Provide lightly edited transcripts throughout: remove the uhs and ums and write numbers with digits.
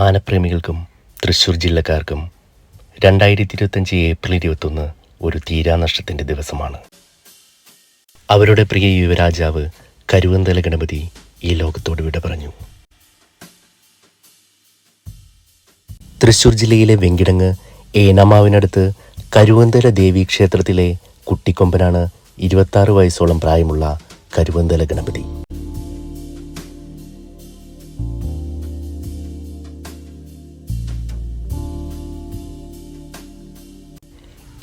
ആനപ്രേമികൾക്കും Thrissur ജില്ലക്കാർക്കും 2025 April 21 ഒരു തീരാനഷ്ടത്തിൻ്റെ ദിവസമാണ്. അവരുടെ പ്രിയ യുവരാജാവ് കരുവന്തല ഗണപതി ഈ ലോകത്തോട് വിട പറഞ്ഞു. തൃശ്ശൂർ ജില്ലയിലെ വെങ്കിടങ്ങ് ഏനാമാവിനടുത്ത് കരുവന്തല ദേവീക്ഷേത്രത്തിലെ കുട്ടിക്കൊമ്പനാണ് 26 വയസ്സോളം പ്രായമുള്ള കരുവന്തല ഗണപതി.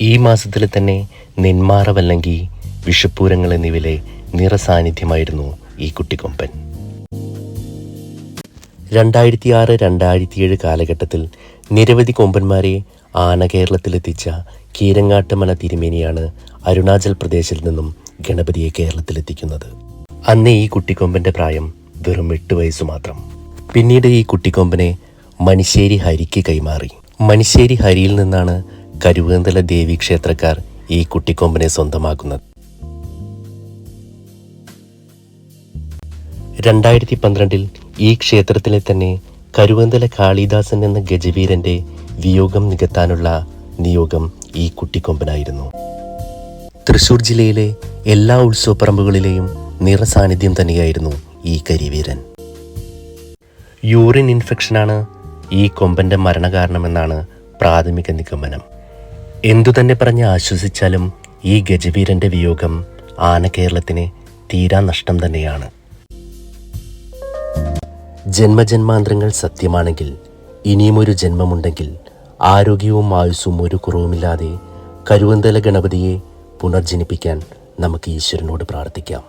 ഈ മാസത്തിൽ തന്നെ നെന്മാറ വല്ലങ്കി വിഷുപ്പൂരങ്ങൾ എന്നിവയിലെ നിറസാന്നിധ്യമായിരുന്നു ഈ കുട്ടിക്കൊമ്പൻ. 2006-2007 കാലഘട്ടത്തിൽ നിരവധി കൊമ്പന്മാരെ ആന കേരളത്തിലെത്തിച്ച കീരങ്ങാട്ടുമല തിരുമേനിയാണ് അരുണാചൽ പ്രദേശിൽ നിന്നും ഗണപതിയെ കേരളത്തിലെത്തിക്കുന്നത്. അന്ന് ഈ കുട്ടിക്കൊമ്പൻ്റെ പ്രായം വെറും 8 വയസ്സു മാത്രം. പിന്നീട് ഈ കുട്ടിക്കൊമ്പനെ മണിശ്ശേരി ഹരിക്ക് കൈമാറി. മണിശ്ശേരി ഹരിയിൽ നിന്നാണ് കരുവന്തല ദേവീക്ഷേത്രക്കാർ ഈ കുട്ടിക്കൊമ്പനെ സ്വന്തമാക്കുന്നത്. 2012 ഈ ക്ഷേത്രത്തിലെ തന്നെ കരുവന്തല കാളിദാസൻ എന്ന ഗജവീരന്റെ വിയോഗം നികത്താനുള്ള നിയോഗം ഈ കുട്ടിക്കൊമ്പനായിരുന്നു. തൃശ്ശൂർ ജില്ലയിലെ എല്ലാ ഉത്സവപ്പറമ്പുകളിലെയും നിറസാന്നിധ്യം തന്നെയായിരുന്നു ഈ കരിവീരൻ. യൂറിൻ ഇൻഫെക്ഷനാണ് ഈ കൊമ്പന്റെ മരണകാരണമെന്നാണ് പ്രാഥമിക നിഗമനം. എന്തുതന്നെ പറഞ്ഞ് ആശ്വസിച്ചാലും ഈ ഗജവീരന്റെ വിയോഗം ആന കേരളത്തിന് തീരാ നഷ്ടം തന്നെയാണ്. ജന്മജന്മാന്തരങ്ങൾ സത്യമാണെങ്കിൽ ഇനിയുമൊരു ജന്മമുണ്ടെങ്കിൽ ആരോഗ്യവും ആയുസ്സും ഒരു കുറവുമില്ലാതെ കരുവന്തല ഗണപതിയെ പുനർജനിപ്പിക്കാൻ നമുക്ക് ഈശ്വരനോട് പ്രാർത്ഥിക്കാം.